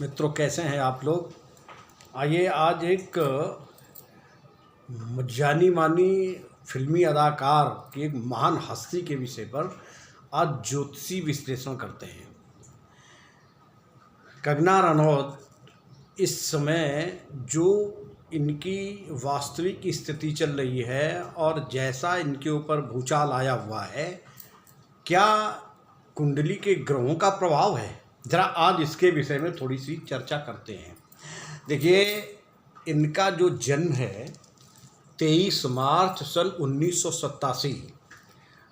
मित्रों, कैसे हैं आप लोग। आइए आज एक जानी मानी फिल्मी अदाकार की एक महान हस्ती के विषय पर आज ज्योतिषी विश्लेषण करते हैं। कंगना रनौत इस समय जो इनकी वास्तविक स्थिति चल रही है और जैसा इनके ऊपर भूचाल आया हुआ है, क्या कुंडली के ग्रहों का प्रभाव है? जरा आज इसके विषय में थोड़ी सी चर्चा करते हैं। देखिए, इनका जो जन्म है 23 मार्च सन 1987,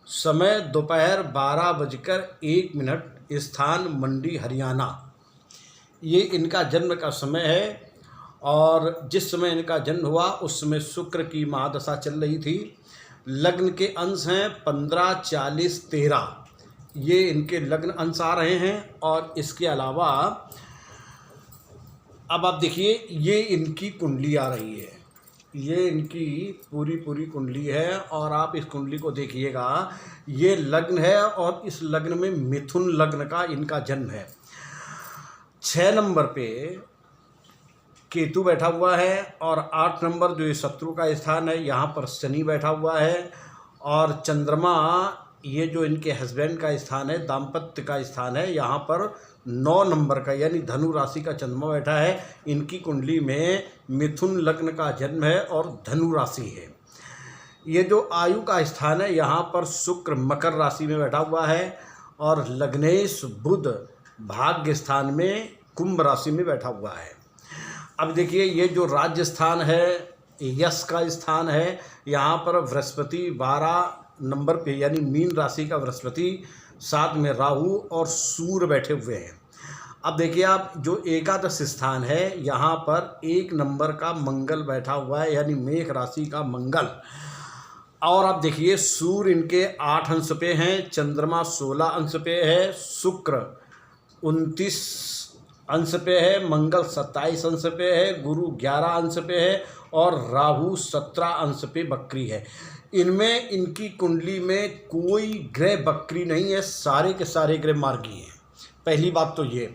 समय दोपहर 12:01, स्थान मंडी हरियाणा, ये इनका जन्म का समय है। और जिस समय इनका जन्म हुआ उस समय शुक्र की महादशा चल रही थी। लग्न के अंश हैं 15, 40, 13, ये इनके लग्न अंश आ रहे हैं। और इसके अलावा अब आप देखिए, ये इनकी कुंडली आ रही है, ये इनकी पूरी कुंडली है। और आप इस कुंडली को देखिएगा, ये लग्न है और इस लग्न में मिथुन लग्न का इनका जन्म है। 6 नंबर पे केतु बैठा हुआ है और 8 नंबर जो ये शत्रु का स्थान है, यहाँ पर शनि बैठा हुआ है। और चंद्रमा, ये जो इनके हस्बैंड का स्थान है, दाम्पत्य का स्थान है, यहाँ पर 9 नंबर का यानी धनु राशि का चंद्रमा बैठा है। इनकी कुंडली में मिथुन लग्न का जन्म है और धनु राशि है। ये जो आयु का स्थान है, यहाँ पर शुक्र मकर राशि में बैठा हुआ है और लग्नेश बुध भाग्य स्थान में कुंभ राशि में बैठा हुआ है। अब देखिए, ये जो राज्य स्थान है, यश का स्थान है, यहाँ पर बृहस्पति 12 नंबर पे यानी मीन राशि का बृहस्पति, साथ में राहु और सूर्य बैठे हुए हैं। अब देखिए, आप जो एकादश स्थान है, यहाँ पर 1 नंबर का मंगल बैठा हुआ है यानी मेष राशि का मंगल। और आप देखिए, सूर्य इनके 8 अंश पे हैं, चंद्रमा 16 अंश पे है, शुक्र 29 अंश पे है, मंगल 27 अंश पे है, गुरु 11 अंश पे है और राहु 17 अंश पे बकरी है। इनमें इनकी कुंडली में कोई ग्रह बकरी नहीं है, सारे के सारे ग्रह मार्गी हैं। पहली बात तो ये।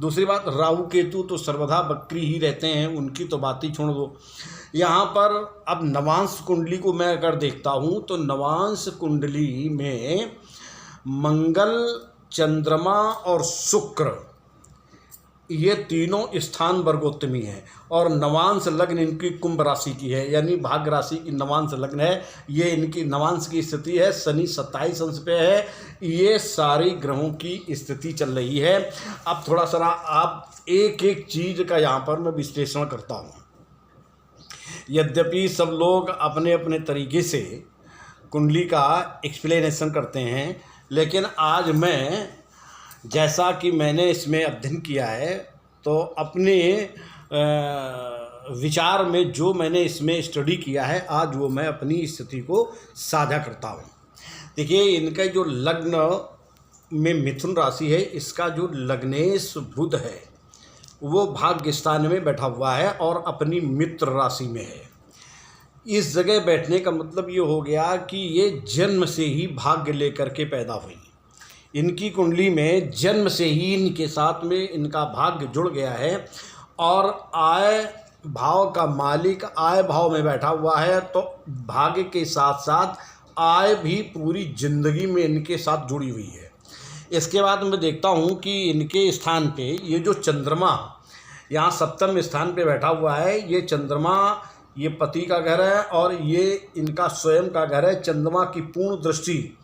दूसरी बात, राहु केतु तो सर्वदा बकरी ही रहते हैं, उनकी तो बात ही छोड़ दो। यहाँ पर अब नवांश कुंडली को मैं अगर देखता हूँ तो नवांश कुंडली में मंगल, चंद्रमा और शुक्र, ये तीनों स्थान वर्गोत्तमी हैं। और नवांश लग्न इनकी कुंभ राशि की है यानी भाग्य राशि की नवांश लग्न है। ये इनकी नवांश की स्थिति है, शनि 27 अंश पे है। ये सारी ग्रहों की स्थिति चल रही है। अब थोड़ा सा आप एक एक चीज़ का यहाँ पर मैं विश्लेषण करता हूँ। यद्यपि सब लोग अपने अपने तरीके से कुंडली का एक्सप्लेनेशन करते हैं, लेकिन आज मैं, जैसा कि मैंने इसमें अध्ययन किया है, तो अपने विचार में जो मैंने इसमें स्टडी किया है, आज वो मैं अपनी स्थिति को साझा करता हूँ। देखिए, इनका जो लग्न में मिथुन राशि है, इसका जो लग्नेश बुध है वो भाग्य स्थान में बैठा हुआ है और अपनी मित्र राशि में है। इस जगह बैठने का मतलब ये हो गया कि ये जन्म से ही भाग्य लेकर के पैदा हुई। इनकी कुंडली में जन्म से ही इनके साथ में इनका भाग्य जुड़ गया है और आय भाव का मालिक आय भाव में बैठा हुआ है, तो भाग्य के साथ साथ आय भी पूरी जिंदगी में इनके साथ जुड़ी हुई है। इसके बाद मैं देखता हूँ कि इनके स्थान पे ये जो चंद्रमा यहाँ 7वें स्थान पे बैठा हुआ है, ये चंद्रमा, ये पति का घर है और ये इनका स्वयं का घर है। चंद्रमा की पूर्ण दृष्टि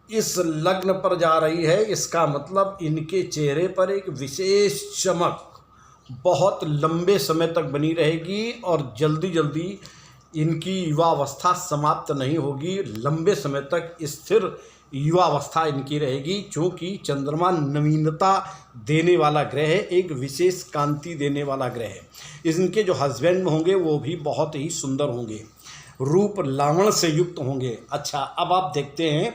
इस लग्न पर जा रही है। इसका मतलब इनके चेहरे पर एक विशेष चमक बहुत लंबे समय तक बनी रहेगी और जल्दी जल्दी इनकी युवावस्था समाप्त नहीं होगी, लंबे समय तक स्थिर युवावस्था इनकी रहेगी। क्योंकि चंद्रमा नवीनता देने वाला ग्रह है, एक विशेष कांति देने वाला ग्रह है। इनके जो हस्बैंड होंगे वो भी बहुत ही सुंदर होंगे, रूप लावण्य से युक्त होंगे। अच्छा, अब आप देखते हैं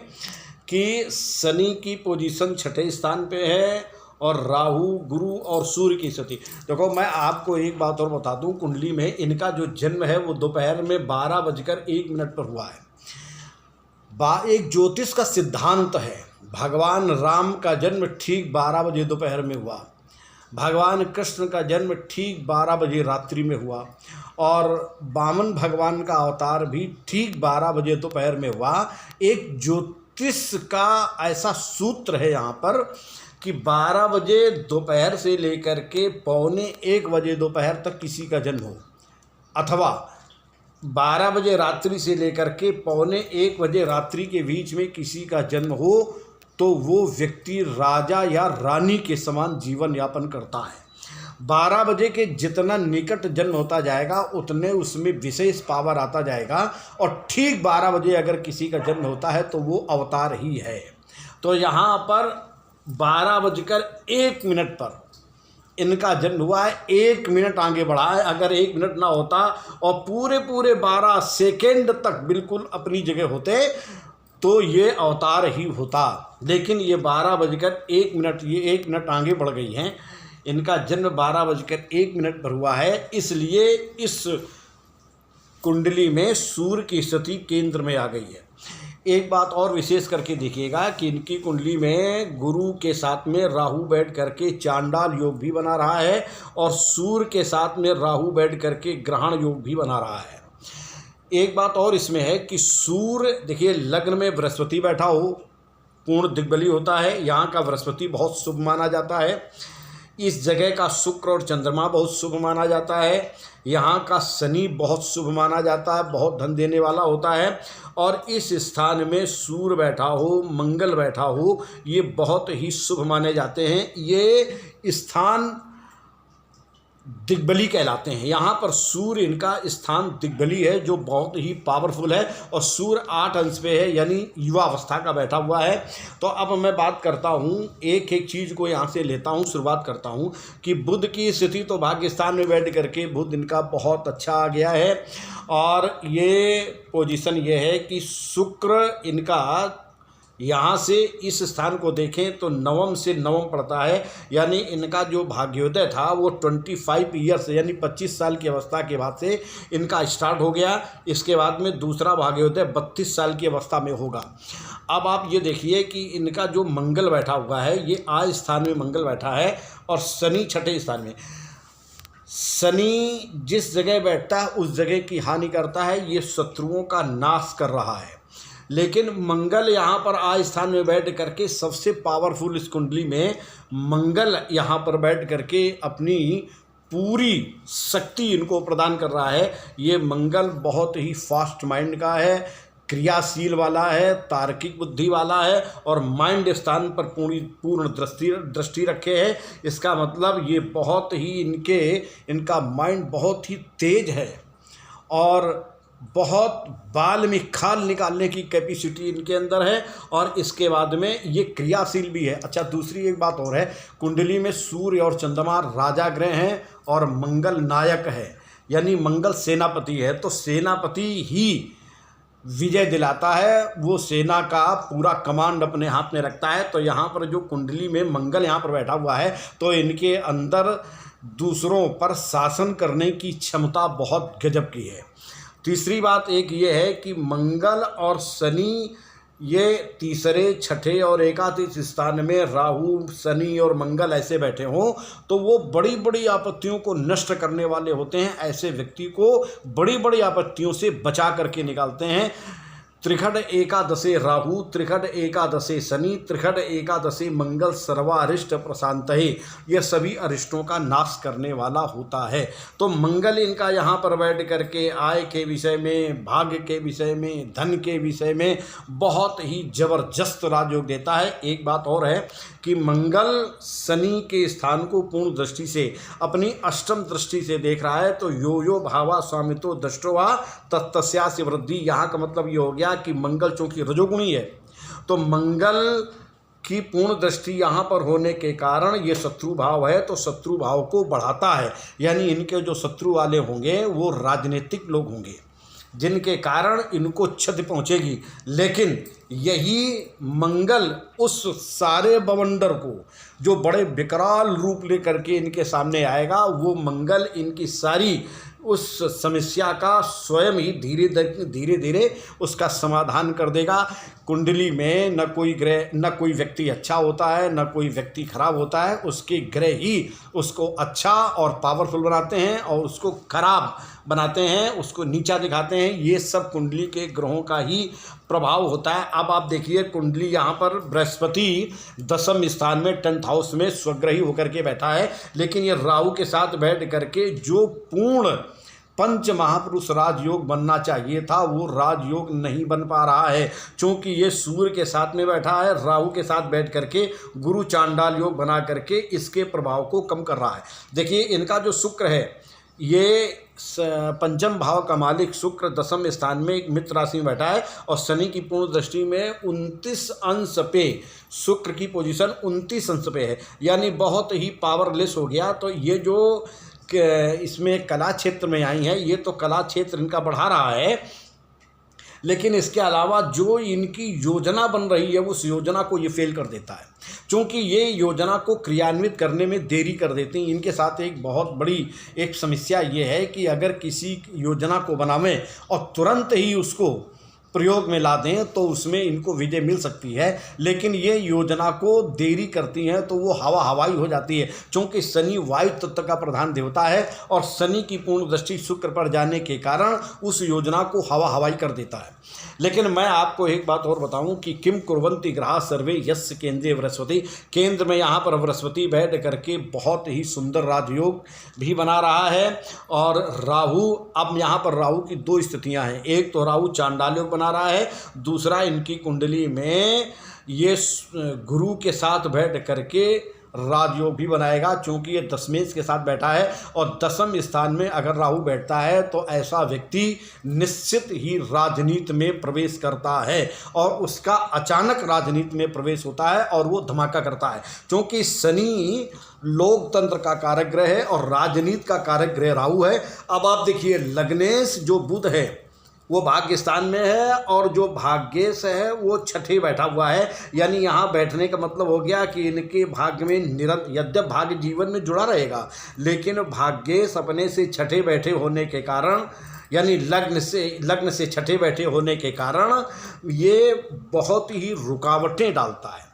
कि शनि की पोजीशन 6ठे स्थान पे है और राहु, गुरु और सूर्य की स्थिति। देखो, मैं आपको एक बात और बता दूं, कुंडली में इनका जो जन्म है वो दोपहर में 12:01 पर हुआ है। एक ज्योतिष का सिद्धांत है, भगवान राम का जन्म ठीक 12 बजे दोपहर में हुआ। भगवान कृष्ण का जन्म ठीक 12 बजे रात्रि में हुआ और वामन भगवान का अवतार भी ठीक 12 बजे दोपहर में हुआ। एक ज्योतिष का ऐसा सूत्र है यहाँ पर कि 12 बजे दोपहर से लेकर के 12:45 बजे दोपहर तक किसी का जन्म हो, अथवा 12 बजे रात्रि से लेकर के 12:45 बजे रात्रि के बीच में किसी का जन्म हो, तो वो व्यक्ति राजा या रानी के समान जीवन यापन करता है। 12 बजे के जितना निकट जन्म होता जाएगा उतने उसमें विशेष पावर आता जाएगा, और ठीक 12 बजे अगर किसी का जन्म होता है तो वो अवतार ही है। तो यहाँ पर 12:01 पर इनका जन्म हुआ है। 1 मिनट आगे बढ़ा है। अगर 1 मिनट ना होता और पूरे 12 सेकेंड तक बिल्कुल अपनी जगह होते तो ये अवतार ही होता, लेकिन ये 12:01, ये 1 मिनट आगे बढ़ गई हैं। इनका जन्म 12:01 पर हुआ है, इसलिए इस कुंडली में सूर्य की स्थिति केंद्र में आ गई है। एक बात और विशेष करके देखिएगा कि इनकी कुंडली में गुरु के साथ में राहु बैठ करके चांडाल योग भी बना रहा है, और सूर्य के साथ में राहु बैठ करके ग्रहण योग भी बना रहा है। एक बात और इसमें है कि सूर्य देखिए लग्न में बृहस्पति बैठा हो, पूर्ण दिग्बली होता है। यहाँ का बृहस्पति बहुत शुभ माना जाता है। इस जगह का शुक्र और चंद्रमा बहुत शुभ माना जाता है। यहाँ का शनि बहुत शुभ माना जाता है, बहुत धन देने वाला होता है। और इस स्थान में सूर्य बैठा हो, मंगल बैठा हो, ये बहुत ही शुभ माने जाते हैं। ये स्थान दिग्बली कहलाते हैं। यहाँ पर सूर्य इनका स्थान दिग्बली है, जो बहुत ही पावरफुल है, और सूर्य 8 अंश पे है, यानी युवा अवस्था का बैठा हुआ है। तो अब मैं बात करता हूँ, एक एक चीज़ को यहाँ से लेता हूँ, शुरुआत करता हूँ कि बुध की स्थिति तो भाग्य स्थान में बैठ करके बुध इनका बहुत अच्छा आ गया है। और ये पोजीशन ये है कि शुक्र इनका यहाँ से इस स्थान को देखें तो नवम से नवम पड़ता है, यानी इनका जो भाग्योदय था वो 25 ईयर्स यानी 25 साल की अवस्था के बाद से इनका स्टार्ट हो गया। इसके बाद में दूसरा भाग्योदय 32 साल की अवस्था में होगा। अब आप ये देखिए कि इनका जो मंगल बैठा हुआ है, ये आज स्थान में मंगल बैठा है, और शनि 6ठे स्थान में। शनि जिस जगह बैठता है उस जगह की हानि करता है, ये शत्रुओं का नाश कर रहा है। लेकिन मंगल यहाँ पर आज स्थान में बैठ करके सबसे पावरफुल इस कुंडली में मंगल यहाँ पर बैठ करके अपनी पूरी शक्ति इनको प्रदान कर रहा है। ये मंगल बहुत ही फास्ट माइंड का है, क्रियाशील वाला है, तार्किक बुद्धि वाला है, और माइंड स्थान पर पूर्ण दृष्टि रखे है। इसका मतलब ये बहुत ही इनका माइंड बहुत ही तेज है, और बहुत बाल में खाल निकालने की कैपेसिटी इनके अंदर है, और इसके बाद में ये क्रियाशील भी है। अच्छा, दूसरी एक बात और है, कुंडली में सूर्य और चंद्रमा राजा ग्रह हैं और मंगल नायक है, यानी मंगल सेनापति है। तो सेनापति ही विजय दिलाता है, वो सेना का पूरा कमांड अपने हाथ में रखता है। तो यहाँ पर जो कुंडली में मंगल यहाँ पर बैठा हुआ है, तो इनके अंदर दूसरों पर शासन करने की क्षमता बहुत गजब की है। तीसरी बात एक ये है कि मंगल और शनि ये तीसरे, छठे और एकादश स्थान में राहु, शनि और मंगल ऐसे बैठे हों तो वो बड़ी बड़ी आपत्तियों को नष्ट करने वाले होते हैं। ऐसे व्यक्ति को बड़ी बड़ी आपत्तियों से बचा करके निकालते हैं। त्रिखड एकादशे राहु, त्रिखड एकादशे शनि, त्रिखड एकादशे मंगल, सर्वारिष्ट प्रशांतये, ये सभी अरिष्टों का नाश करने वाला होता है। तो मंगल इनका यहाँ पर बैठ करके आय के विषय में, भाग्य के विषय में, धन के विषय में बहुत ही जबरदस्त राजयोग देता है। एक बात और है कि मंगल शनि के स्थान को पूर्ण दृष्टि से, अपनी अष्टम दृष्टि से देख रहा है। तो यो यो भावा स्वामितो दृष्टवा तत्तस्यास्य वृद्धि, यहाँ का मतलब ये हो गया कि मंगल चूंकि रजोगुणी है, तो मंगल की पूर्ण दृष्टि यहाँ पर होने के कारण ये शत्रु भाव है, तो शत्रु भाव को बढ़ाता है। यानी इनके जो शत्रु वाले होंगे वो राजनीतिक लोग होंगे, जिनके कारण इनको क्षति पहुँचेगी। लेकिन यही मंगल उस सारे बवंडर को, जो बड़े विकराल रूप लेकर के इनके सामने आएगा, वो मंगल इनकी सारी उस समस्या का स्वयं ही धीरे धीरे उसका समाधान कर देगा। कुंडली में न कोई ग्रह, न कोई व्यक्ति अच्छा होता है, न कोई व्यक्ति खराब होता है। उसके ग्रह ही उसको अच्छा और पावरफुल बनाते हैं और उसको खराब बनाते हैं, उसको नीचा दिखाते हैं। ये सब कुंडली के ग्रहों का ही प्रभाव होता है। अब आप देखिए कुंडली यहाँ पर बृहस्पति 10वें स्थान में 10th हाउस में स्वग्रही होकर के बैठा है, लेकिन ये राहु के साथ बैठ करके जो पूर्ण पंच महापुरुष राजयोग बनना चाहिए था वो राजयोग नहीं बन पा रहा है, क्योंकि ये सूर्य के साथ में बैठा है, राहु के साथ बैठ करके गुरु चांडाल योग बना करके इसके प्रभाव को कम कर रहा है। देखिए इनका जो शुक्र है, ये पंचम भाव का मालिक शुक्र 10वें स्थान में एक मित्र राशि में बैठा है और शनि की पूर्ण दृष्टि में 29 अंश पे, शुक्र की पोजीशन 29 अंश पे है, यानी बहुत ही पावरलेस हो गया। तो ये जो इसमें कला क्षेत्र में आई है, ये तो कला क्षेत्र इनका बढ़ा रहा है, लेकिन इसके अलावा जो इनकी योजना बन रही है उस योजना को ये फेल कर देता है, क्योंकि ये योजना को क्रियान्वित करने में देरी कर देते हैं। इनके साथ एक बहुत बड़ी एक समस्या ये है कि अगर किसी योजना को बनावें और तुरंत ही उसको प्रयोग में ला दें तो उसमें इनको विजय मिल सकती है, लेकिन ये योजना को देरी करती हैं तो वो हवाई हो जाती है, क्योंकि शनि वायु तत्व का प्रधान देवता है और शनि की पूर्ण दृष्टि शुक्र पर जाने के कारण उस योजना को हवाई कर देता है। लेकिन मैं आपको एक बात और बताऊं कि किम कुर्वन्ति ग्रहा सर्वे यस्य केंद्रे बृहस्पति, केंद्र में यहाँ पर बृहस्पति बैठ करके बहुत ही सुंदर राजयोग भी बना रहा है। और राहु, अब यहाँ पर राहु की दो स्थितियाँ हैं, एक तो राहु चांडाल योग बना रहा है, दूसरा इनकी कुंडली में ये गुरु के साथ बैठ करके राजयोग भी बनाएगा, क्योंकि ये दशमेश के साथ बैठा है और 10वें स्थान में अगर राहु बैठता है तो ऐसा व्यक्ति निश्चित ही राजनीति में प्रवेश करता है और उसका अचानक राजनीति में प्रवेश होता है और वो धमाका करता है, क्योंकि शनि लोकतंत्र का कारक ग्रह है और राजनीति का कारक ग्रह राहु है। अब आप देखिए लग्नेश जो बुध है वो भाग्य स्थान में है और जो भाग्येश है वो छठे बैठा हुआ है, यानी यहाँ बैठने का मतलब हो गया कि इनके भाग्य में निरंतर, यद्यप भाग्य जीवन में जुड़ा रहेगा, लेकिन भाग्येश अपने से छठे बैठे होने के कारण, यानी लग्न से छठे बैठे होने के कारण ये बहुत ही रुकावटें डालता है,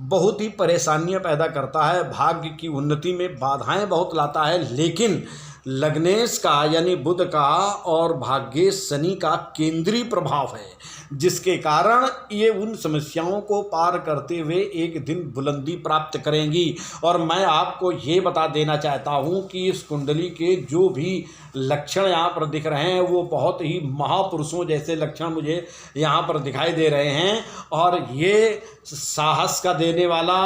बहुत ही परेशानियां पैदा करता है, भाग्य की उन्नति में बाधाएं बहुत लाता है। लेकिन लग्नेश का यानी बुध का और भाग्येश शनि का केंद्रीय प्रभाव है, जिसके कारण ये उन समस्याओं को पार करते हुए एक दिन बुलंदी प्राप्त करेंगी। और मैं आपको ये बता देना चाहता हूँ कि इस कुंडली के जो भी लक्षण यहाँ पर दिख रहे हैं वो बहुत ही महापुरुषों जैसे लक्षण मुझे यहाँ पर दिखाई दे रहे हैं, और ये साहस का देने वाला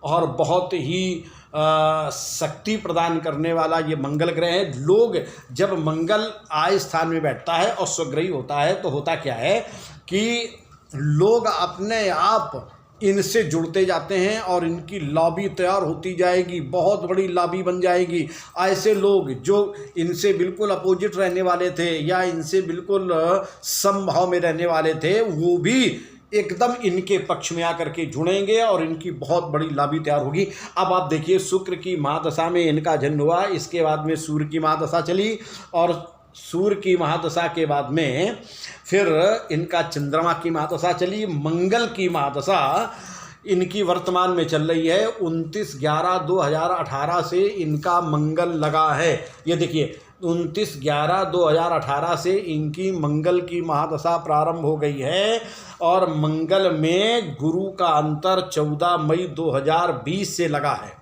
और बहुत ही शक्ति प्रदान करने वाला ये मंगल ग्रह है। लोग जब मंगल आय स्थान में बैठता है और स्वग्रही होता है तो होता क्या है कि लोग अपने आप इनसे जुड़ते जाते हैं और इनकी लॉबी तैयार होती जाएगी, बहुत बड़ी लॉबी बन जाएगी। ऐसे लोग जो इनसे बिल्कुल अपोजिट रहने वाले थे या इनसे बिल्कुल समभाव में रहने वाले थे वो भी एकदम इनके पक्ष में आकर के जुड़ेंगे और इनकी बहुत बड़ी लॉबी तैयार होगी। अब आप देखिए शुक्र की महादशा में इनका जन्म हुआ, इसके बाद में सूर्य की महादशा चली और सूर्य की महादशा के बाद में फिर इनका चंद्रमा की महादशा चली, मंगल की महादशा इनकी वर्तमान में चल रही है। 29/11/2018 से इनका मंगल लगा है। ये देखिए 29/11/2018 से इनकी मंगल की महादशा प्रारंभ हो गई है और मंगल में गुरु का अंतर 14 मई 2020 से लगा है,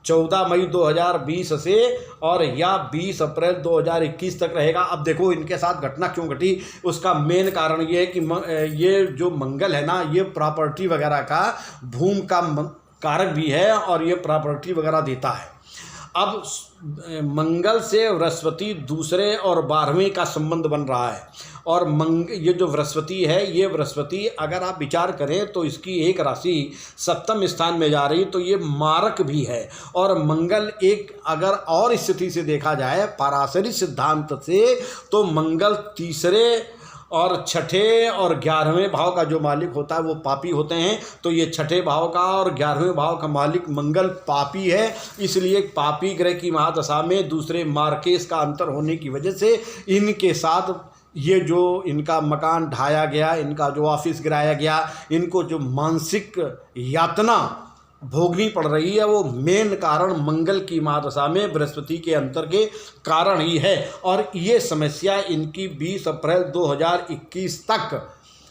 14 मई 2020 से, और या 20 अप्रैल 2021 तक रहेगा। अब देखो इनके साथ घटना क्यों घटी, उसका मेन कारण ये है कि ये जो मंगल है ना, ये प्रॉपर्टी वगैरह का, भूमि का कारक भी है और ये प्रॉपर्टी वगैरह देता है। अब मंगल से बृहस्पति दूसरे और 12वें का संबंध बन रहा है और ये जो बृहस्पति है, ये बृहस्पति अगर आप विचार करें तो इसकी एक राशि 7वें स्थान में जा रही, तो ये मारक भी है। और मंगल एक अगर और स्थिति से देखा जाए पराशरी सिद्धांत से, तो मंगल तीसरे और छठे और 11वें भाव का जो मालिक होता है वो पापी होते हैं। तो ये छठे भाव का और 11वें भाव का मालिक मंगल पापी है, इसलिए पापी ग्रह की महादशा में दूसरे मार्केश का अंतर होने की वजह से इनके साथ ये जो इनका मकान ढाया गया, इनका जो ऑफिस गिराया गया, इनको जो मानसिक यातना भोगनी पड़ रही है, वो मेन कारण मंगल की महादशा में बृहस्पति के अंतर के कारण ही है। और ये समस्या इनकी 20 अप्रैल 2021 तक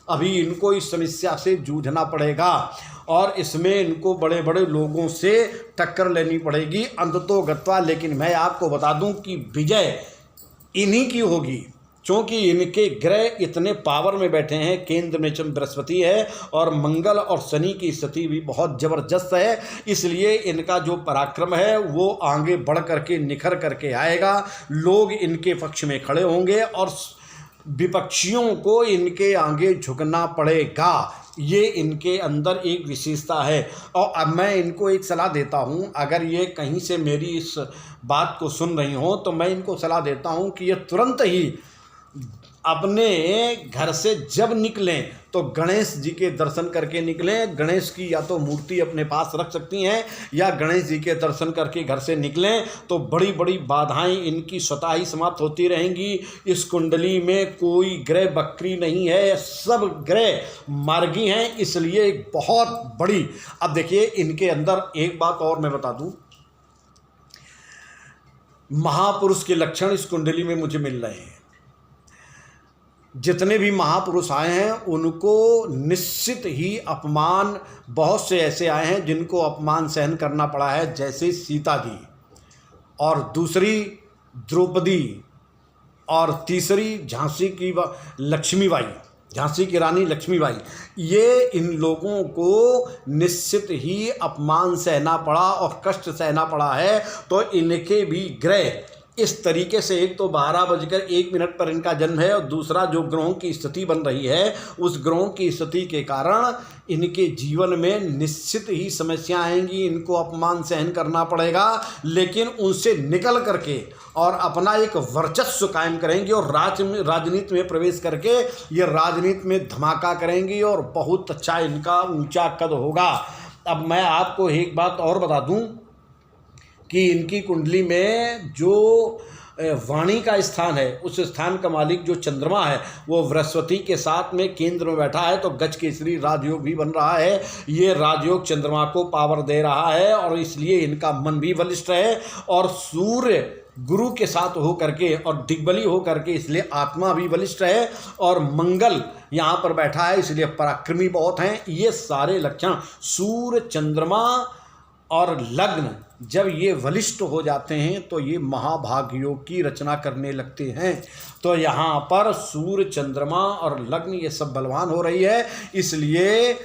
अभी इनको इस समस्या से जूझना पड़ेगा और इसमें इनको बड़े बड़े लोगों से टक्कर लेनी पड़ेगी अंततोगत्वा। लेकिन मैं आपको बता दूं कि विजय इन्हीं की होगी, क्योंकि इनके ग्रह इतने पावर में बैठे हैं। केंद्र में बृहस्पति है और मंगल और शनि की स्थिति भी बहुत ज़बरदस्त है, इसलिए इनका जो पराक्रम है वो आगे बढ़ करके निखर करके आएगा। लोग इनके पक्ष में खड़े होंगे और विपक्षियों को इनके आगे झुकना पड़ेगा। ये इनके अंदर एक विशेषता है। और अब मैं इनको एक सलाह देता हूँ, अगर ये कहीं से मेरी इस बात को सुन रही हो तो मैं इनको सलाह देता हूँ कि ये तुरंत ही अपने घर से जब निकलें तो गणेश जी के दर्शन करके निकलें। गणेश की या तो मूर्ति अपने पास रख सकती हैं या गणेश जी के दर्शन करके घर से निकलें तो बड़ी बड़ी बाधाएं इनकी स्वतः ही समाप्त होती रहेंगी। इस कुंडली में कोई ग्रह बकरी नहीं है, सब ग्रह मार्गी हैं, इसलिए एक बहुत बड़ी। अब देखिए इनके अंदर एक बात और मैं बता दूं, महापुरुष के लक्षण इस कुंडली में मुझे मिल रहे हैं। जितने भी महापुरुष आए हैं उनको निश्चित ही अपमान, बहुत से ऐसे आए हैं जिनको अपमान सहन करना पड़ा है, जैसे सीता जी और दूसरी द्रौपदी और तीसरी झांसी की लक्ष्मीबाई, झांसी की रानी लक्ष्मीबाई। ये इन लोगों को निश्चित ही अपमान सहना पड़ा और कष्ट सहना पड़ा है। तो इनके भी ग्रह इस तरीके से, एक तो 12:01 पर इनका जन्म है और दूसरा जो ग्रहों की स्थिति बन रही है उस ग्रहों की स्थिति के कारण इनके जीवन में निश्चित ही समस्या आएंगी, इनको अपमान सहन करना पड़ेगा, लेकिन उनसे निकल करके और अपना एक वर्चस्व कायम करेंगे और राजनीति में प्रवेश करके ये राजनीति में धमाका करेंगी और बहुत अच्छा इनका ऊंचा कद होगा। अब मैं आपको एक बात और बता दूं कि इनकी कुंडली में जो वाणी का स्थान है उस स्थान का मालिक जो चंद्रमा है वो बृहस्पति के साथ में केंद्र में बैठा है, तो गज केसरी राजयोग भी बन रहा है। ये राजयोग चंद्रमा को पावर दे रहा है और इसलिए इनका मन भी बलिष्ठ है और सूर्य गुरु के साथ हो करके और दिग्बली हो करके इसलिए आत्मा भी बलिष्ठ है और मंगल यहाँ पर बैठा है इसलिए पराक्रमी बहुत हैं। ये सारे लक्षण सूर्य, चंद्रमा और लग्न जब ये बलिष्ठ हो जाते हैं तो ये महाभाग्योग की रचना करने लगते हैं। तो यहाँ पर सूर्य, चंद्रमा और लग्न ये सब बलवान हो रही है, इसलिए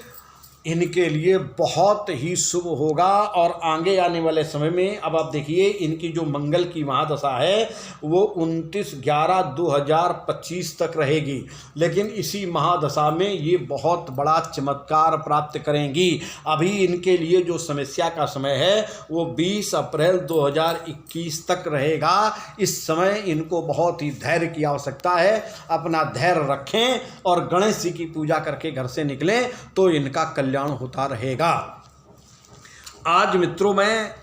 इनके लिए बहुत ही शुभ होगा। और आगे आने वाले समय में अब आप देखिए इनकी जो मंगल की महादशा है वो 29/11/2025 तक रहेगी, लेकिन इसी महादशा में ये बहुत बड़ा चमत्कार प्राप्त करेंगी। अभी इनके लिए जो समस्या का समय है वो 20 अप्रैल 2021 तक रहेगा। इस समय इनको बहुत ही धैर्य की आवश्यकता है, अपना धैर्य रखें और गणेश जी की पूजा करके घर से निकलें तो इनका कल्याण होता रहेगा। आज मित्रों मैं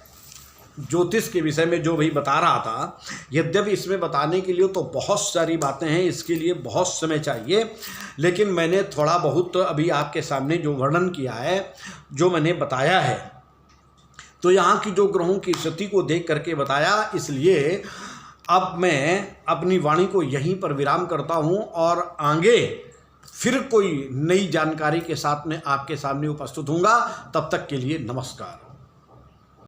ज्योतिष के विषय में जो भी बता रहा था, यद्यपि इसमें बताने के लिए तो बहुत सारी बातें हैं, इसके लिए बहुत समय चाहिए, लेकिन मैंने थोड़ा बहुत अभी आपके सामने जो वर्णन किया है, जो मैंने बताया है, तो यहाँ की जो ग्रहों की स्थिति को देख करके बताया, इसलिए अब मैं अपनी वाणी को यहीं पर विराम करता हूँ और आगे फिर कोई नई जानकारी के साथ में आपके सामने उपस्थित होऊंगा। तब तक के लिए नमस्कार।